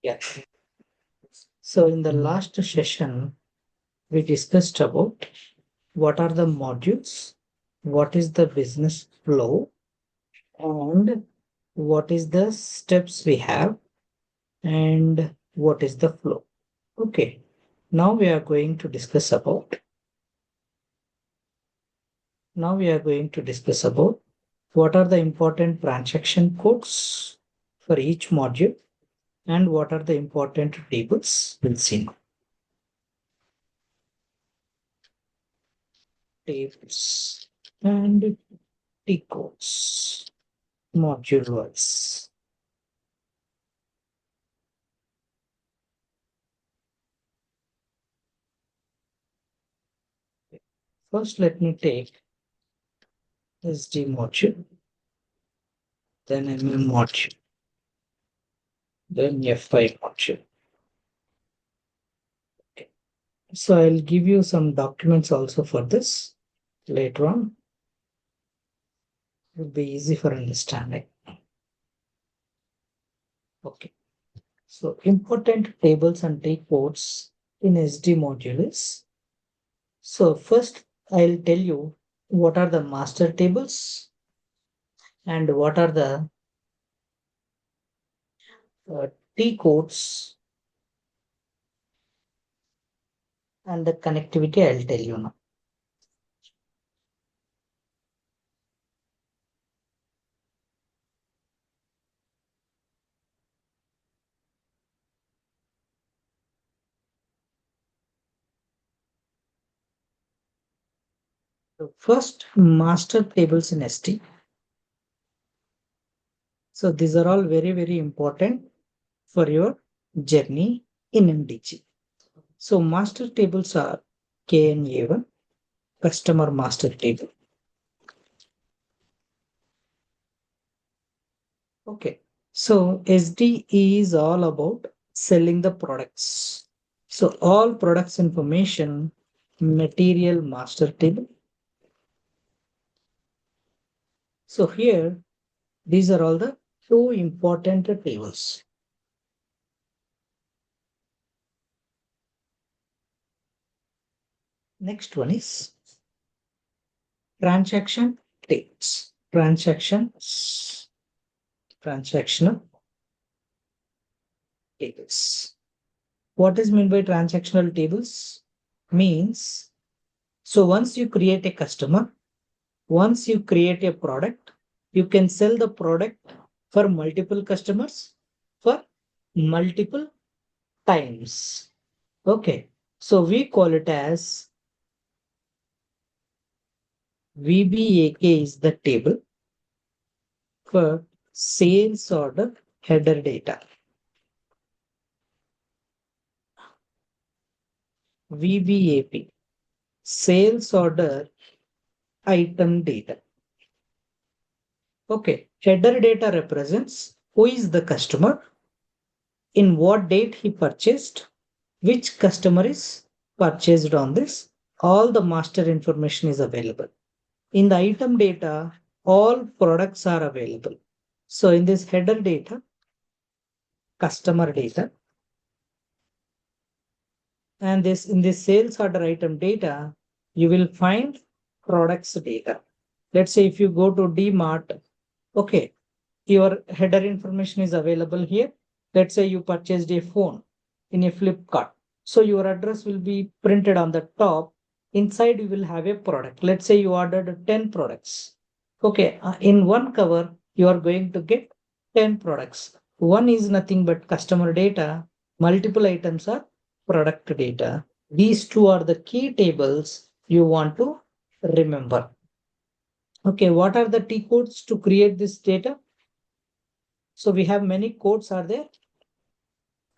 Yeah. So in the last session, we discussed about what are the modules, what is the business flow, and what is the steps we have, and what is the flow. Okay. Now we are going to discuss about what are the important transaction codes for each module and what are the important tables. We'll see now. Tables and T codes module wise. First, let me take SD module, then MM module, then FI module. Okay. So I'll give you some documents also for this later on. It will be easy for understanding. Okay. So important tables and T codes in SD module is, so first I'll tell you what are the master tables and what are the T codes and the connectivity. I'll tell you now. So first, master tables in SD. So these are all very, very important for your journey in MDG. So master tables are KNA1, customer master table. Okay. So SD is all about selling the products. So all products information, material master table. So here, these are all the two important tables. Next one is transaction tables. Transactional tables. What is meant by transactional tables? Means, so once you create a customer, once you create a product, you can sell the product for multiple customers for multiple times. Okay. So we call it as VBAK is the table for sales order header data. VBAP, sales order item data. Okay, header data represents who is the customer, in what date he purchased, which customer is purchased on this. All the master information is available. In the item data, all products are available. So in this header data, customer data, and this in this sales order item data, you will find products data. Let's say if you go to DMart, okay, your header information is available here. Let's say you purchased a phone in a Flipkart. So your address will be printed on the top. Inside you will have a product. Let's say you ordered 10 products. Okay, in one cover, you are going to get 10 products. One is nothing but customer data. Multiple items are product data. These two are the key tables you want to remember. Okay, what are the T codes to create this data? So we have many codes are there.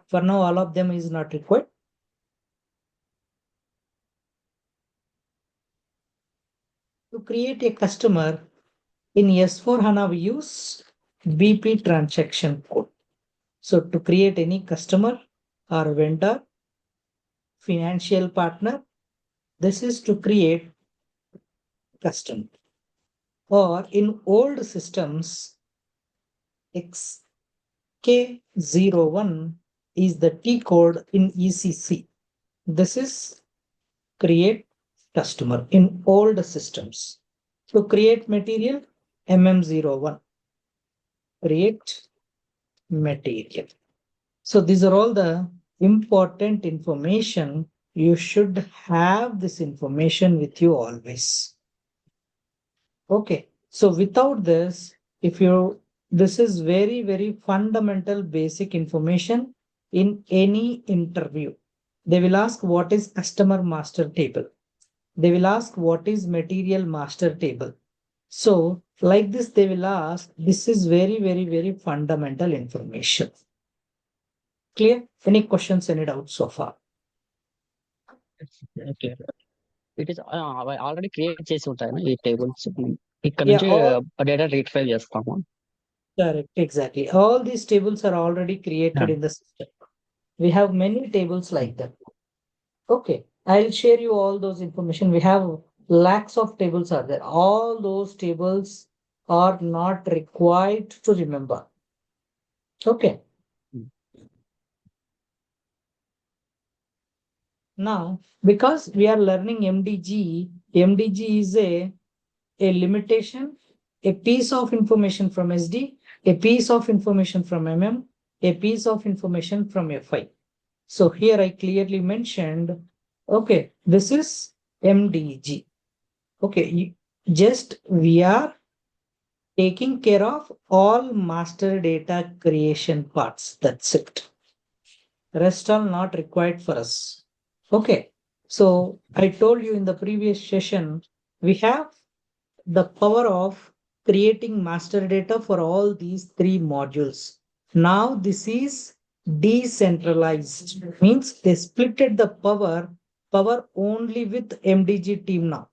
For now, all of them is not required. To create a customer in S4 HANA, we use BP transaction code. So to create any customer or vendor, financial partner, this is to create customer. Or in old systems, XK01 is the T code in ECC. This is create customer in old systems. So create material MM01, create material. So these are all the important information. You should have this information with you always. Okay. So without this, this is very, very fundamental basic information in any interview. They will ask what is customer master table. They will ask what is material master table. So like this, they will ask, this is very, very, very fundamental information. Clear? Any questions, any doubts so far? Okay. It is already create చేసి ఉంటాయి ఈ tables. ఇక్కడ Yeah, నుంచి all data retrieve చేస్తాము. correct. Exactly. All these tables are already created Yeah. in the system. We have many tables like that. Okay. I'll share you all those information. We have lakhs of tables are there. All those tables are not required to remember. Okay. Now, because we are learning MDG, MDG is a limitation, a piece of information from SD, a piece of information from MM, a piece of information from FI. So here I clearly mentioned, okay, this is MDG. Okay, just we are taking care of all master data creation parts. That's it. Rest all not required for us. Okay, so I told you in the previous session, we have the power of creating master data for all these three modules. Now this is decentralized, means they splitted the power only with MDG team now.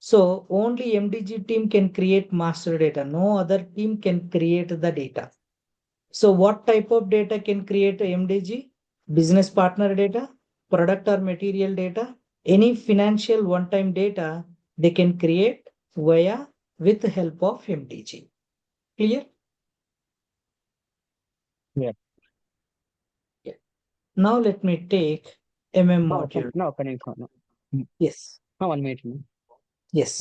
So only MDG team can create master data. No other team can create the data. So what type of data can create MDG? Business partner data, product or material data, any financial one-time data they can create via with the help of MDG. Clear? Yeah. Yeah. Now let me take MM module. ఒక్క నిమిషం. Yes. 1 minute. Yes.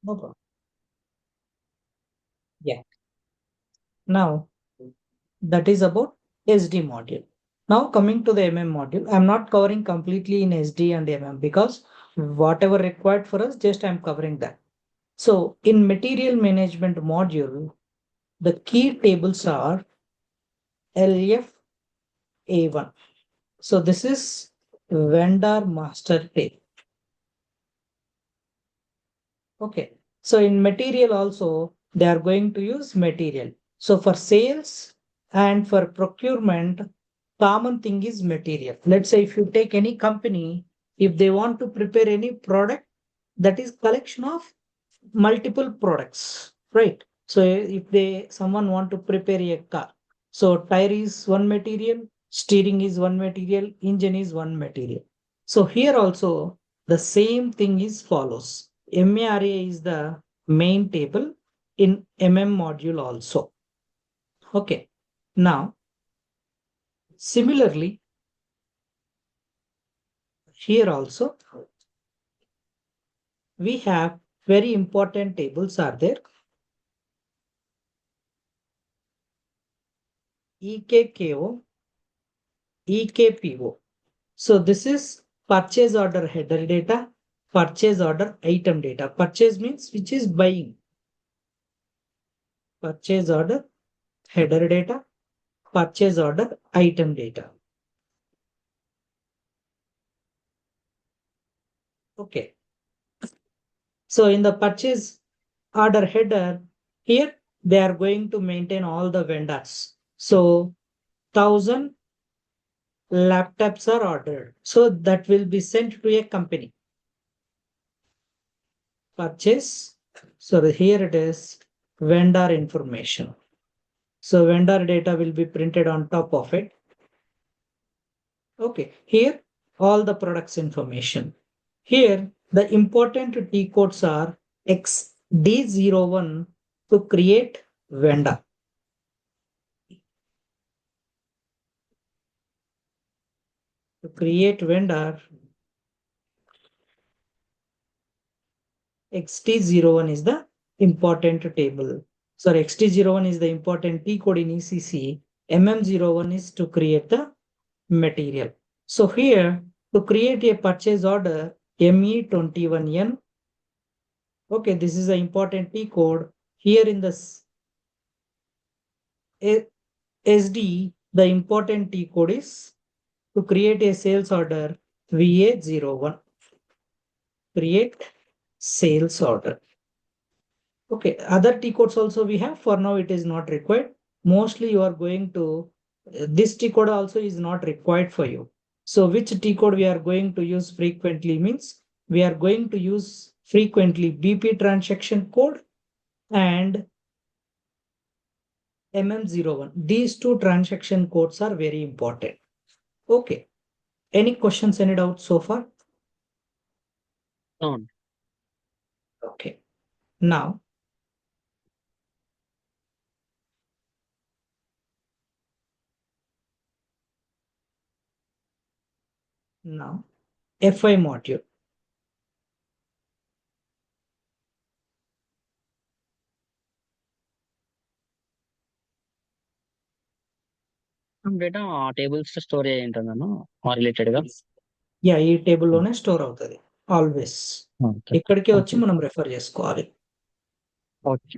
No problem. Yeah. Now that is about SD module. Now coming to the MM module, I'm not covering completely in SD and MM because whatever required for us, just I'm covering that. So in material management module, the key tables are LF A1. So this is vendor master table. Okay. So in material also, they are going to use material. So for sales and for procurement, common thing is material. Let's say if you take any company, if they want to prepare any product, that is collection of multiple products, right? So if someone want to prepare a car, so tire is one material, steering is one material, engine is one material. So here also the same thing is follows. MARA is the main table in MM module also. Okay. Now, similarly, here also we have very important tables are there. EKKO, EKPO. So this is purchase order header data, purchase order item data. Purchase means which is buying. Purchase order header data, purchase order item data. Okay. So in the purchase order header, here they are going to maintain all the vendors. So 1,000 laptops are ordered. So that will be sent to a company. Purchase. So here it is vendor information. So vendor data will be printed on top of it. Okay, here all the products information. Here the important T codes are XD01 to create vendor. To create vendor, XT01 is the important table. Sorry, XT01 is the important T code in ECC. MM01 is to create the material. So here to create a purchase order, ME21N. Okay, this is the important T code. Here in this SD, the important T code is to create a sales order VA01. Create sales order. Okay, other T codes also we have. For now, it is not required. Mostly you are going to, this T code also is not required for you. So which T code we are going to use frequently means we are going to use frequently BP transaction code and MM01. These two transaction codes are very important. Okay. Any questions, any doubts so far? No. Okay. Now, FI module. Some data tables store అయ్యి ఉంటుందను related గా. Yeah ఈ టేబుల్లోనే store అవుతుంది always. ఇక్కడికే వచ్చి మనం refer చేసుకోవాలి. Okay.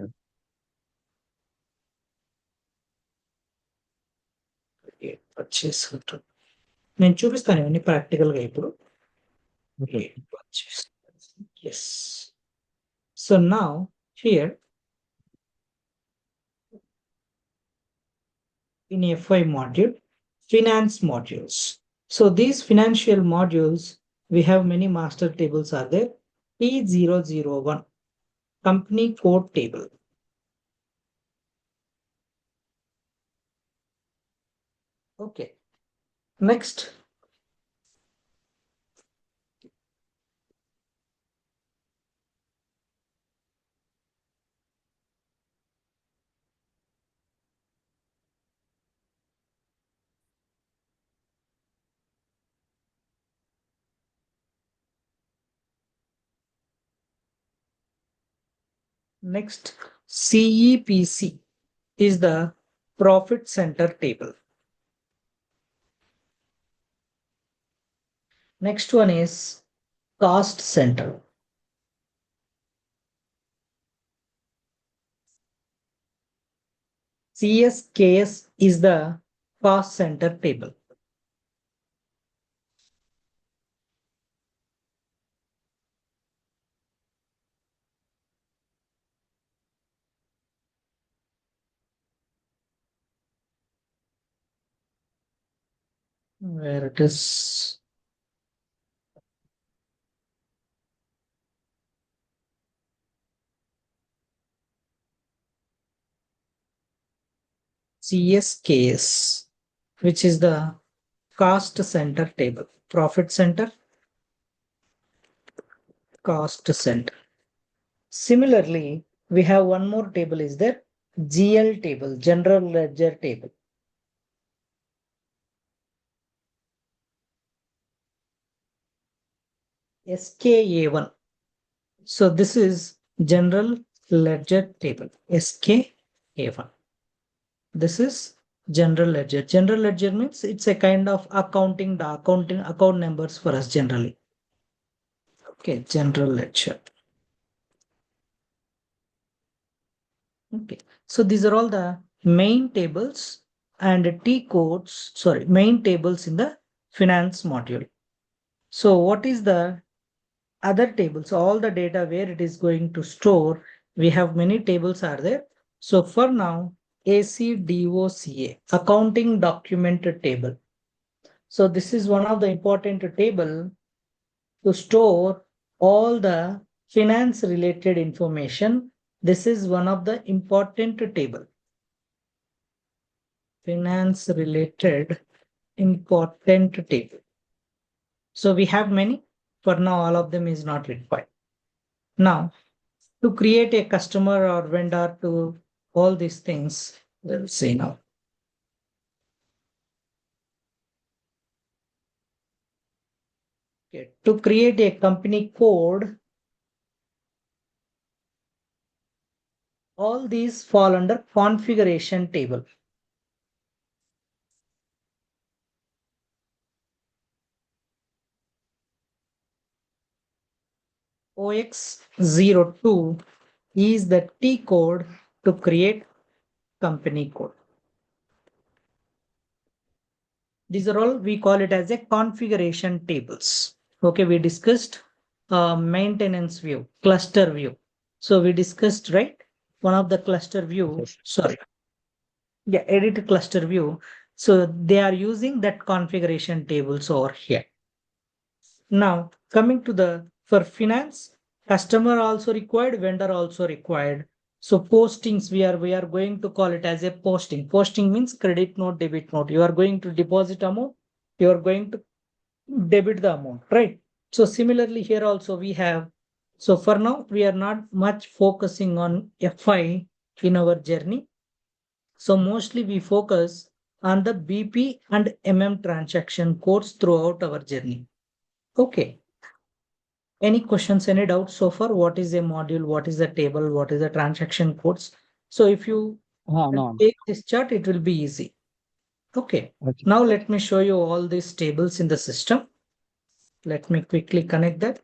నేను చూపిస్తాను ఇవన్నీ ప్రాక్టికల్ గా ఇప్పుడు. Yes. So now here in FI module, finance modules. So these financial modules, we have many master tables are there. T001, company code table. Okay. Next. Next, CEPC is the profit center table. Next one is cost center. CSKS is the cost center table. Where it is. CSKS, which is the cost center table. Profit center, cost center. Similarly, we have one more table is there, GL table, general ledger table. SKA1. So this is general ledger table, SKA1. This is general ledger. General ledger means it's a kind of accounting, the account numbers for us generally. Okay, general ledger. Okay, so these are all the main tables and T codes, main tables in the finance module. So what is the other tables? All the data where it is going to store, we have many tables are there. So for now, ACDOCA, accounting document table. So this is one of the important table to store all the finance related information This is one of the important table. Finance related important table. So we have many. For now, all of them is not required. Now, to create a customer or vendor to all these things, we'll see now. Okay. To create a company code, all these fall under configuration table. OX02 is the T code to create company code. These are all, we call it as a configuration tables. Okay, we discussed maintenance view, cluster view. So we discussed, right? One of the cluster view, Yes. sorry. Yeah, edit cluster view. So they are using that configuration tables over here. Now, coming to the, for finance, customer also required, vendor also required. So postings, we are going to call it as a posting. Posting means credit note, debit note. You are going to deposit amount, you are going to debit the amount, right? So similarly here also we have, so for now we are not much focusing on FI in our journey. So mostly we focus on the BP and MM transaction codes throughout our journey. Okay. Any questions, any doubts so far? What is a module? What is a table? What is the transaction codes? So if you No. take this chart, it will be easy. Okay. Okay. Now let me show you all these tables in the system. Let me quickly connect that.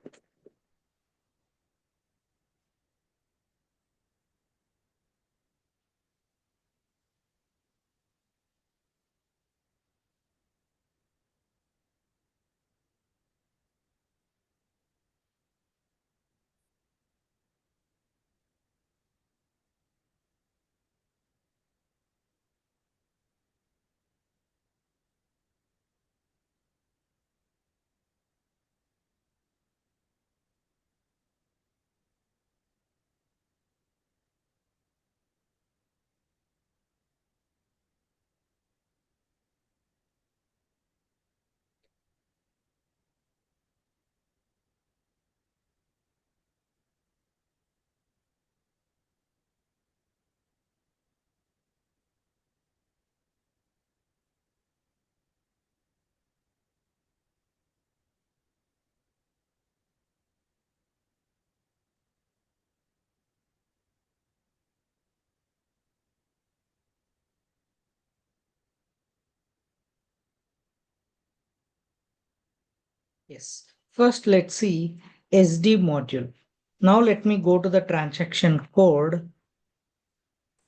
Yes. First, let's see SD module. Now let me go to the transaction code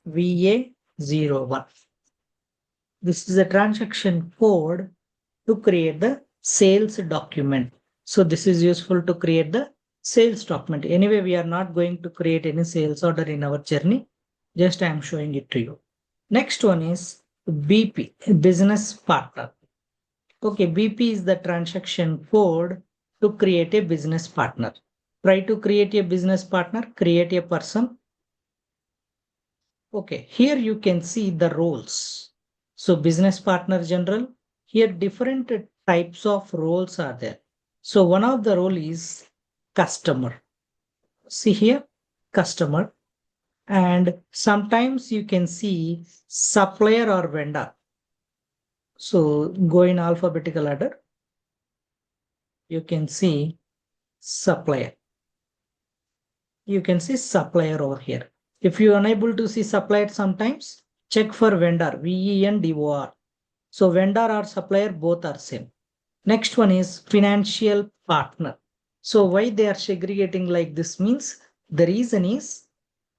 VA01. This is a transaction code to create the sales document. So this is useful to create the sales document. Anyway, we are not going to create any sales order in our journey. Just I am showing it to you. Next one is BP, business partner. Okay, BP is the transaction code to create a business partner. Try to create a business partner, create a person. Okay, here you can see the roles. So business partner general, here different types of roles are there. So one of the role is customer. See here, customer. And sometimes you can see supplier or vendor. So go in alphabetical order. You can see supplier. You can see supplier over here. If you are unable to see supplier sometimes, check for vendor, VENDOR. So vendor or supplier, both are same. Next one is financial partner. So why they are segregating like this means the reason is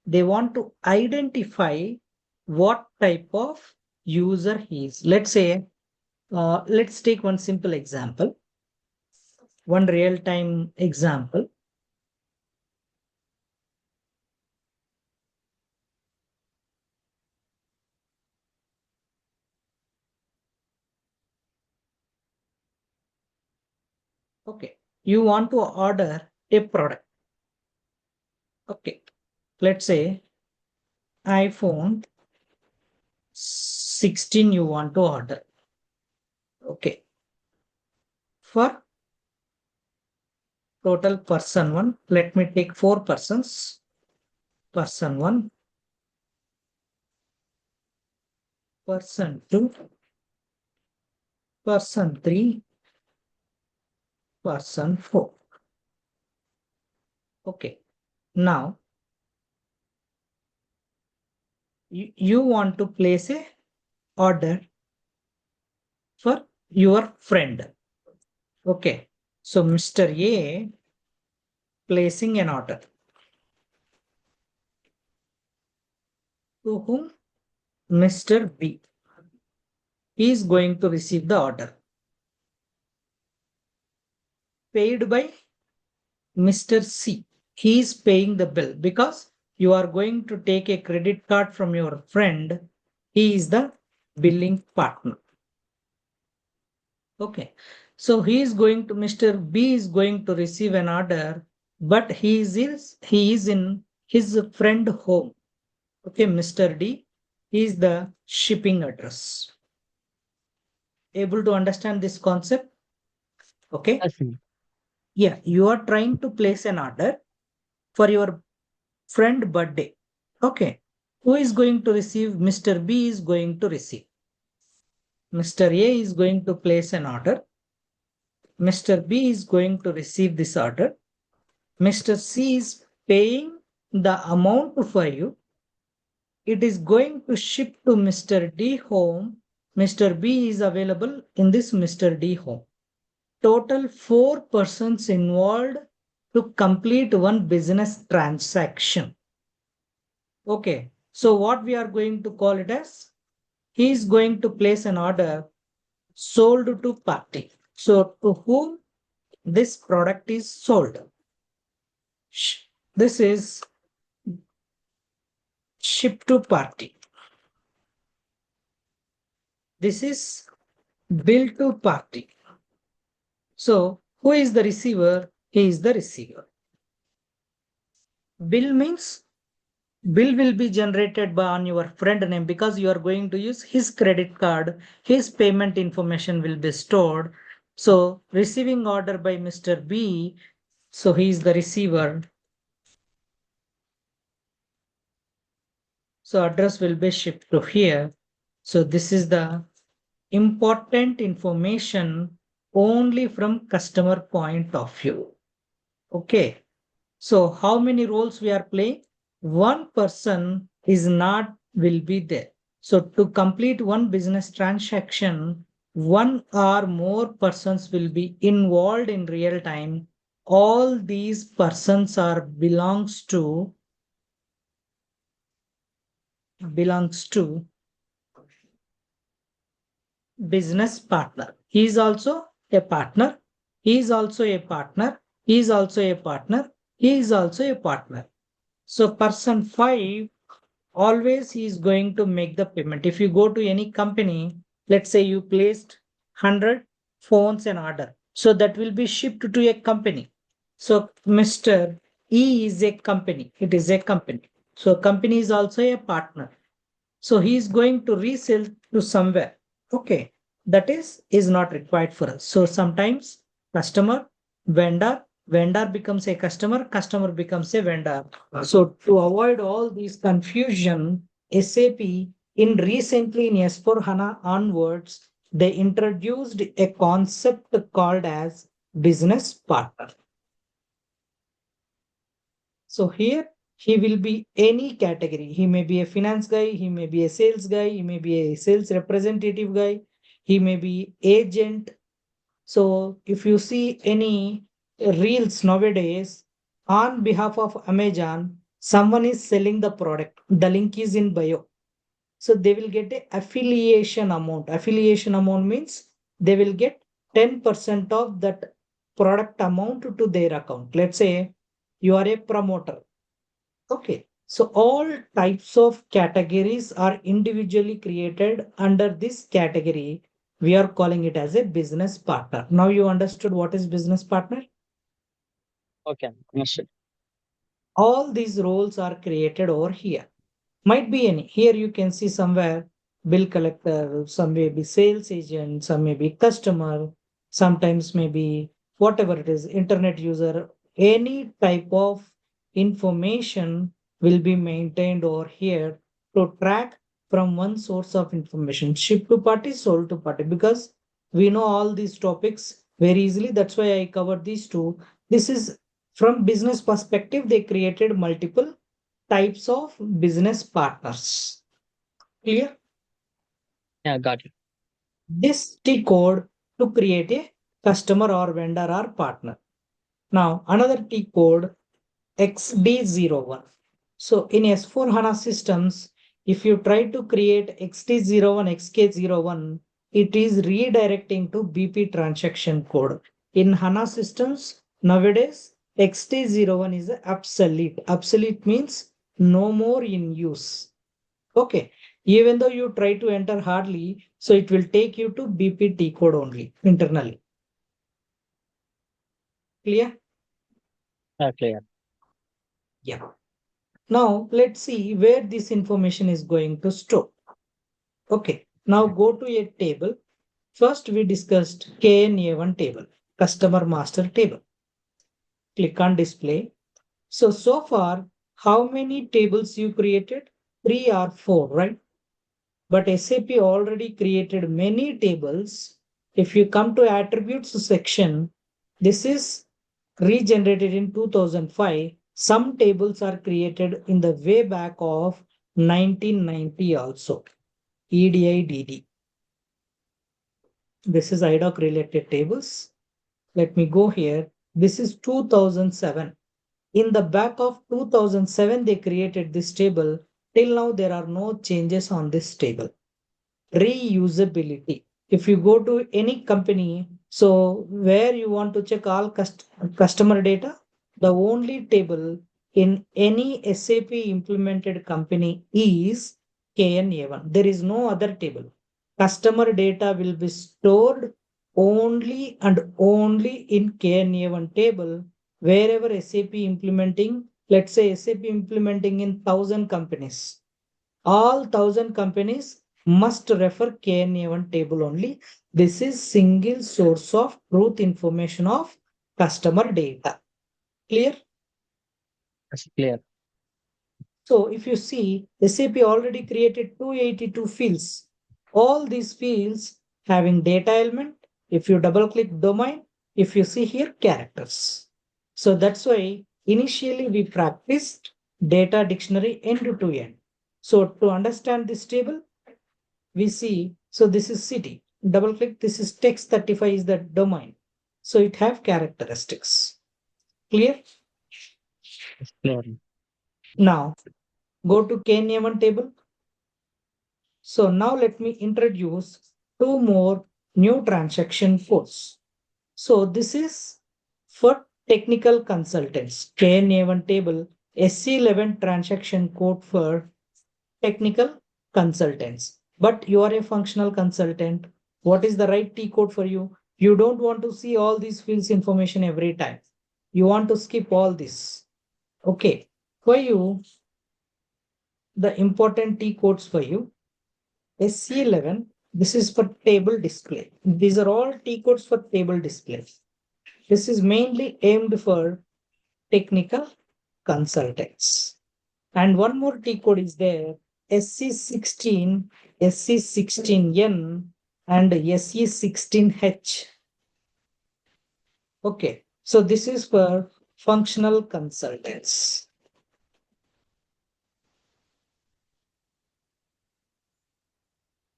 they want to identify what type of user he is. Let's say, let's take one simple example, one real-time example. Okay, you want to order a product. Okay, let's say iPhone 16 you want to order. Okay. For total person 1, let me take 4 persons. Person 1, person 2, person 3, person 4. Okay. Now, you want to place a order for your friend. Okay. So Mr. A placing an order. To whom? Mr. B. He is going to receive the order. Paid by Mr. C. He is paying the bill because you are going to take a credit card from your friend. He is the billing partner. Okay. So Mr. B is going to receive an order, but he is in his friend home. Okay, Mr. D is the shipping address. Able to understand this concept? Okay. Yes. Yeah, you are trying to place an order for your friend birthday. Okay. Who is going to receive? Mr. B is going to receive. Mr. A is going to place an order. Mr. B is going to receive this order. Mr. C is paying the amount for you. It is going to ship to Mr. D home. Mr. B is available in this Mr. D home. Total 4 persons involved to complete one business transaction. Okay, so what we are going to call it as? He is going to place an order sold to party. So to whom this product is sold? This is ship to party. This is bill to party. So who is the receiver? He is the receiver. Bill means bill will be generated on your friend name because you are going to use his credit card. His payment information will be stored. So receiving order by Mr. B. So he is the receiver. So address will be shipped to here. So this is the important information only from customer point of view. Okay. So how many roles we are playing? One person will be there. So to complete one business transaction, one or more persons will be involved in real time. All these persons belongs to business partner. He is also a partner. He is also a partner. He is also a partner. He is also a partner. So person 5, always he is going to make the payment. If you go to any company, let's say you placed 100 phones in order. So that will be shipped to a company. So Mr. E is a company. It is a company. So company is also a partner. So he is going to resell to somewhere. Okay. That is not required for us. So sometimes customer, vendor becomes a customer becomes a vendor. So to avoid all these confusion, SAP in recently in S/4HANA onwards, they introduced a concept called as business partner. So here he will be any category. He may be a finance guy, he may be a sales guy, he may be a sales representative guy, he may be agent. So if you see any reels nowadays on behalf of Amazon, someone is selling the product. The link is in bio. So they will get a affiliation amount. Affiliation amount means they will get 10% of that product amount to their account. Let's say you are a promoter. Okay. So all types of categories are individually created under this category. We are calling it as a business partner. Now you understood what is business partner? Okay. Understood. All these roles are created over here. Might be any. Here you can see somewhere bill collector, some may be sales agent, some may be customer, sometimes maybe whatever it is, internet user, any type of information will be maintained over here to track from one source of information, ship to party, sold to party, because we know all these topics very easily. That's why I covered these two. This is from business perspective, they created multiple types of business partners. Clear? Yeah, got it. This T code to create a customer or vendor or partner. Now, another T code XD01. So in S4 HANA systems, if you try to create XD01, XK01, it is redirecting to BP transaction code. In HANA systems, nowadays, XD01 is obsolete. Obsolete means no more in use. Okay. Even though you try to enter hardly, so it will take you to BPT code only internally. Clear? Clear. Yeah. Now let's see where this information is going to store. Okay. Now go to a table. First we discussed KNA1 table, customer master table. Click on display. So far, how many tables you created? 3 or 4, right? But SAP already created many tables. If you come to attributes section, this is regenerated in 2005. Some tables are created in the way back of 1990 also. EDI, DD. This is IDOC related tables. Let me go here. This is 2007. In the back of 2007, they created this table. Till now, there are no changes on this table. Reusability. If you go to any company, so where you want to check all customer data, the only table in any SAP implemented company is KNA1. There is no other table. Customer data will be stored only and only in KNA1 table wherever SAP implementing, let's say SAP implementing in 1,000 companies. All 1,000 companies must refer KNA1 table only. This is single source of truth information of customer data. Clear? That's clear. So if you see, SAP already created 282 fields. All these fields having data element. If you double click domain, if you see here characters. So that's why initially we practiced data dictionary end to end. So to understand this table, we see, so this is city. Double click, this is text 35 is the domain. So it have characteristics. Clear? It's clear. Now go to KNA1 table. So now let me introduce two more new transaction codes. So this is for technical consultants. KNA1 table, SC11 transaction code for technical consultants. But you are a functional consultant. What is the right T code for you? You don't want to see all these fields information every time. You want to skip all this. Okay. For you, the important T codes for you. SC11, this is for table display. These are all T codes for table display. This is mainly aimed for technical consultants. And one more T code is there, SC16, SC16N, and SE16H. Okay, so this is for functional consultants.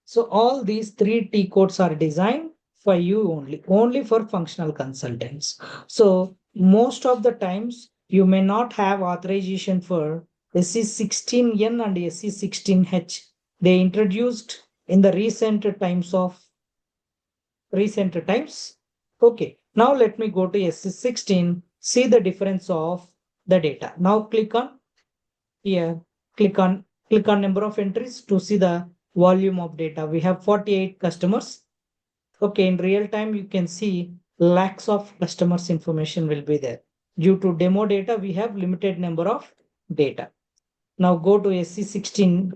So all these three T codes are designed for you only for functional consultants. So most of the times you may not have authorization for SC16N and SC16H. They introduced in the recent times. Okay, now let me go to SC16, see the difference of the data. Now click on here, click on number of entries to see the volume of data. We have 48 customers. Okay, in real time, you can see lakhs of customers information will be there. Due to demo data, we have limited number of data. Now go to SC16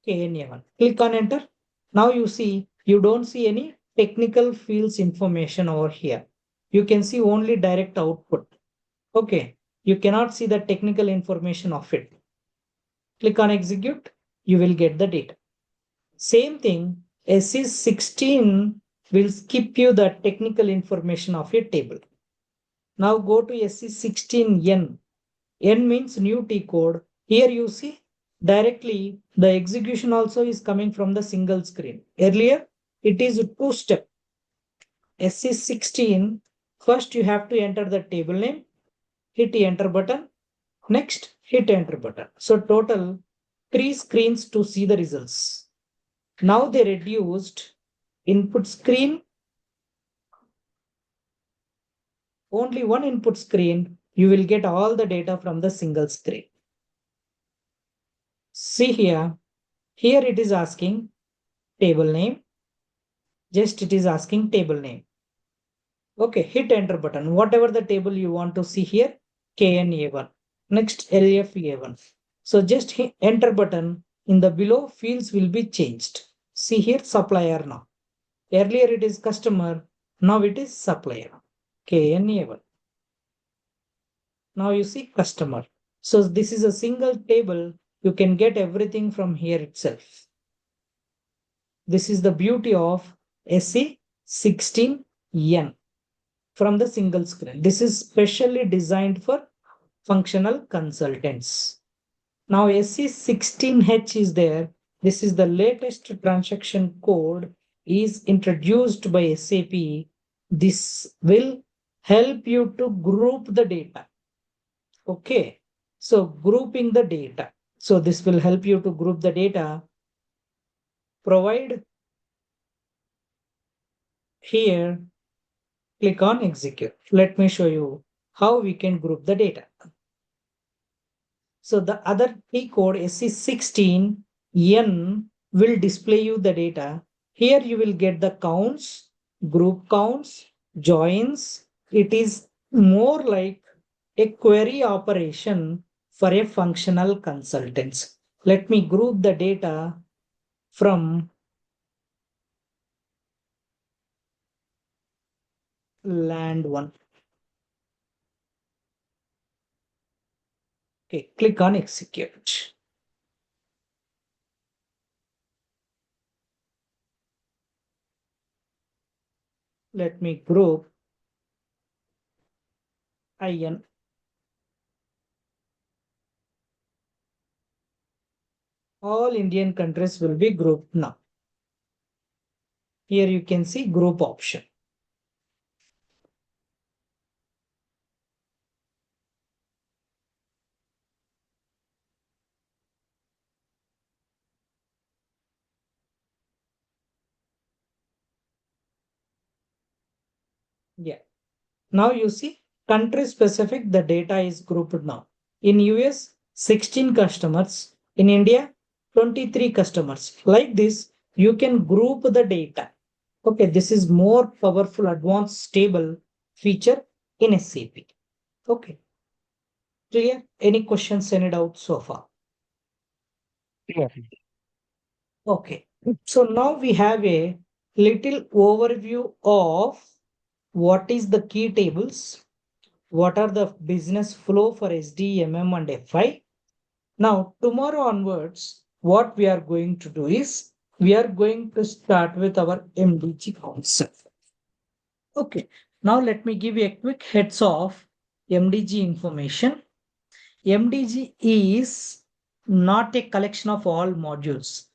KNA1. Click on enter. Now you don't see any technical fields information over here. You can see only direct output. Okay. You cannot see the technical information of it. Click on execute. You will get the data. Same thing, SC16 will skip you the technical information of your table. Now go to SC16N. N means new T code. Here you see directly the execution also is coming from the single screen. Earlier, it is a two-step. SC16, first you have to enter the table name, hit the enter button. Next, hit enter button. So total 3 screens to see the results. Now they reduced input screen, only one input screen. You will get all the data from the single screen. See here it is asking table name. Just it is asking table name. Okay, hit enter button. Whatever the table you want to see here, KNA1. Next LFA1. So just hit enter button. In the below fields will be changed. See here supplier now. Earlier it is customer. Now it is supplier. KNA1. Now you see customer. So this is a single table. You can get everything from here itself. This is the beauty of SC16N from the single screen. This is specially designed for functional consultants. Now SC16H is there. This is the latest transaction code is introduced by SAP. This will help you to group the data. Okay, so grouping the data. So this will help you to group the data. Provide here, click on execute. Let me show you how we can group the data. So the other key code SC16N will display you the data. Here you will get the counts, group counts, joins. It is more like a query operation for a functional consultant. Let me group the data from land 1. Okay, click on execute. Let me group IN. All Indian countries will be grouped now. Here you can see group option. Yeah. Now you see country specific, the data is grouped now. In US, 16 customers. In India, 23 customers. Like this, you can group the data. Okay, this is more powerful, advanced, stable feature in SAP. Okay. Clear? Any questions, any doubts so far? Clear. Okay. So now we have a little overview of what is the key tables, what are the business flow for SD, MM and FI. Now tomorrow onwards, what we are going to do is we are going to start with our MDG concept. Okay. Now let me give you a quick heads of MDG information. MDG is not a collection of all modules,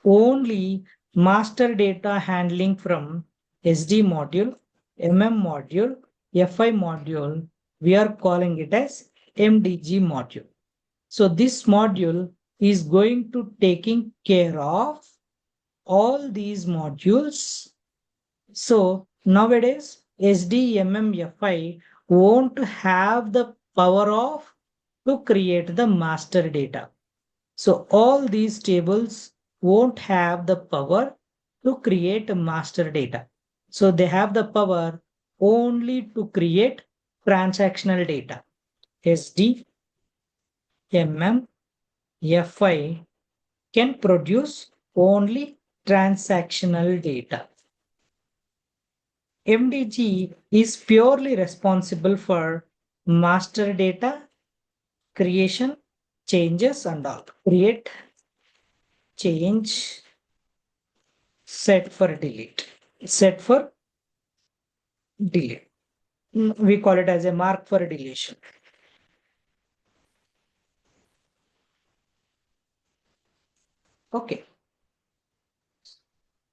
only master data handling from SD module, MM module, FI module. We are calling it as MDG module. So this module is going to taking care of all these modules. So nowadays SD, MM, FI won't have the power of to create the master data. So all these tables won't have the power to create a master data. So they have the power only to create transactional data. SD, MM, FI can produce only transactional data. MDG is purely responsible for master data creation, changes and all. Create, change, set for delete. Set for delete. We call it as a mark for deletion. Okay.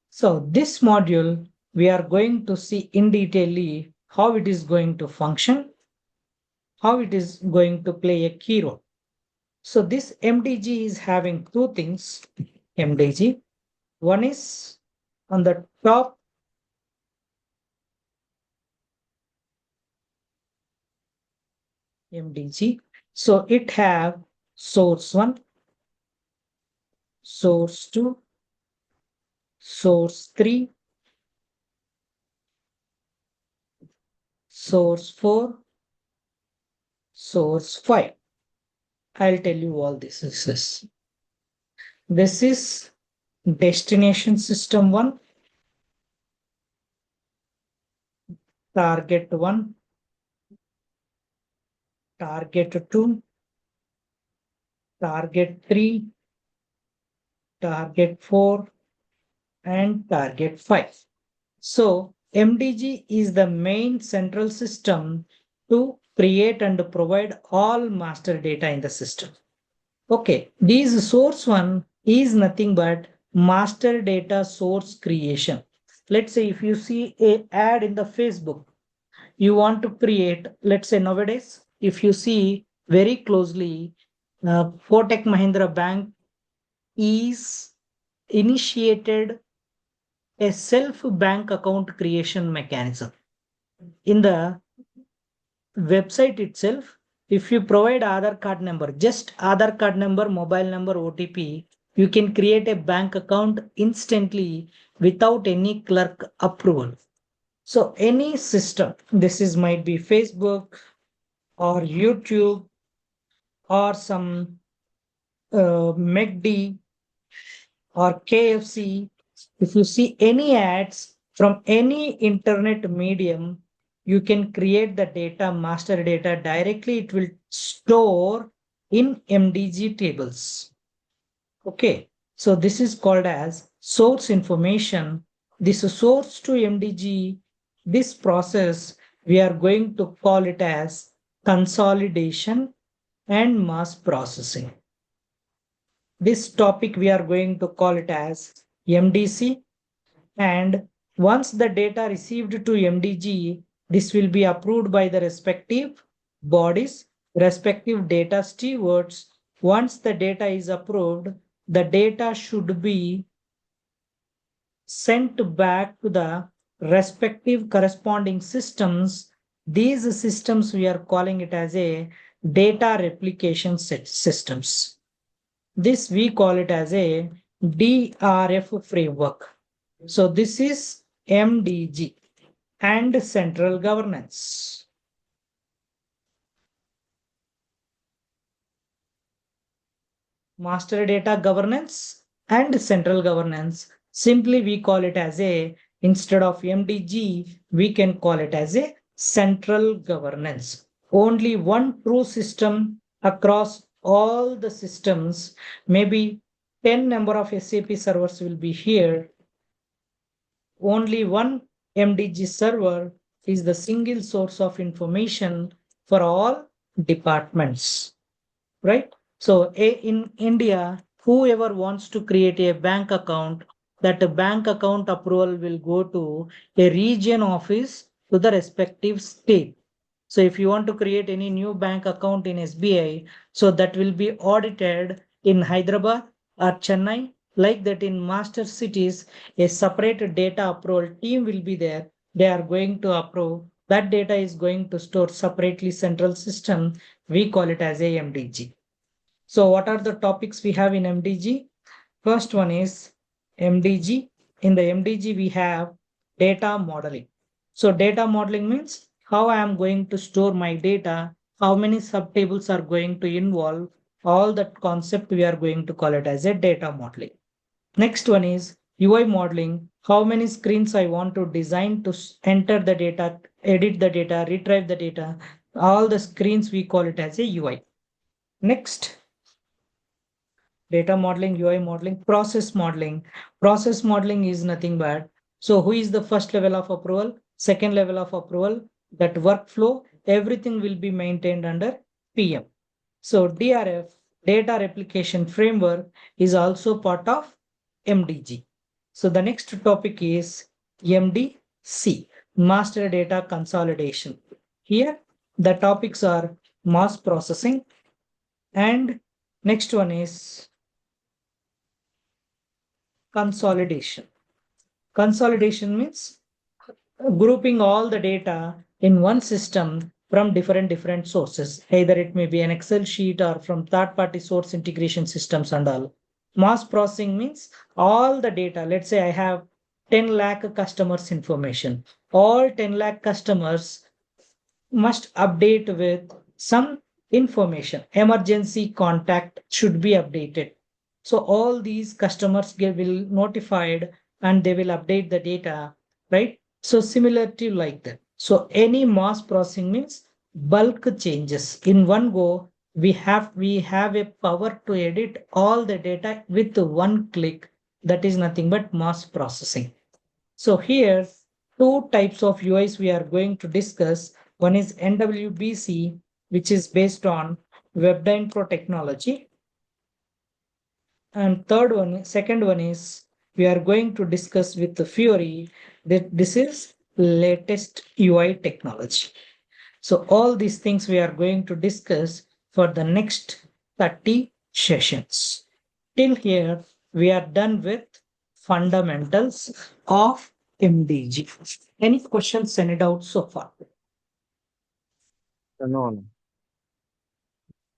So this module, we are going to see in detail how it is going to function, how it is going to play a key role. So this MDG is having two things. MDG, one is on the top MDG. So it have source 1, source 2, source 3, source 4, source 5. I'll tell you all this is this. This is destination system 1, target 1, target 2, target 3, target 4, and target 5. So MDG is the main central system to create and provide all master data in the system. Okay, this source 1 is nothing but master data source creation. Let's say if you see a ad in the Facebook, you want to create, let's say nowadays, if you see very closely, Kotak Mahindra Bank is initiated a self bank account creation mechanism. In the website itself, if you provide Aadhaar card number, just Aadhaar card number, mobile number, OTP, you can create a bank account instantly without any clerk approval. So any system, this is might be Facebook or YouTube or some McD or KFC, if you see any ads from any internet medium, you can create the data, master data directly. It will store in MDG tables. Okay, so this is called as source information. This source to MDG, this process, we are going to call it as consolidation and mass processing. This topic we are going to call it as MDC, and once the data received to MDG, this will be approved by the respective bodies, respective data stewards. Once the data is approved, the data should be sent back to the respective corresponding systems. These systems we are calling it as a data replication systems. This we call it as a DRF framework. So this is MDG and central governance. Master data governance and central governance. Simply we call it as a, instead of MDG, we can call it as a central governance. Only one true system across all the systems, maybe 10 number of SAP servers will be here. Only one MDG server is the single source of information for all departments, right? So in India, whoever wants to create a bank account, that bank account approval will go to a region office to the respective state. So if you want to create any new bank account in SBI, so that will be audited in Hyderabad or Chennai. Like that in master cities, a separate data approval team will be there. They are going to approve. That data is going to store separately central system. We call it as a MDG. So what are the topics we have in MDG? First one is MDG. In the MDG, we have data modeling. So data modeling means how I am going to store my data, how many subtables are going to involve, all that concept we are going to call it as a data modeling. Next one is UI modeling, how many screens I want to design to enter the data, edit the data, retrieve the data, all the screens we call it as a UI. Next, data modeling, UI modeling, process modeling. Process modeling is nothing but, so who is the first level of approval, second level of approval, that workflow, everything will be maintained under PM. So DRF, data replication framework, is also part of MDG. So the next topic is MDC, master data consolidation. Here the topics are mass processing, and next one is consolidation. Consolidation means grouping all the data in one system from different sources. Either it may be an Excel sheet or from third-party source integration systems and all. Mass processing means all the data. Let's say I have 10 lakh customers information. All 10 lakh customers must update with some information. Emergency contact should be updated. So all these customers will notified and they will update the data, right? So similar to like that. So any mass processing means bulk changes in one go. We have a power to edit all the data with one click. That is nothing but mass processing. So here, two types of UIs we are going to discuss. One is NWBC, which is based on Web Pro technology. And second one is we are going to discuss with the Fury that this is latest UI technology. So all these things we are going to discuss for the next 30 sessions. Till here, we are done with fundamentals of MDG. Any questions, any doubts so far? No.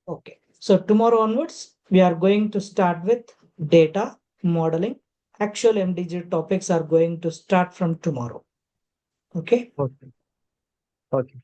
Okay. So tomorrow onwards, we are going to start with data modeling. Actual MDG topics are going to start from tomorrow. Okay. Okay. Okay.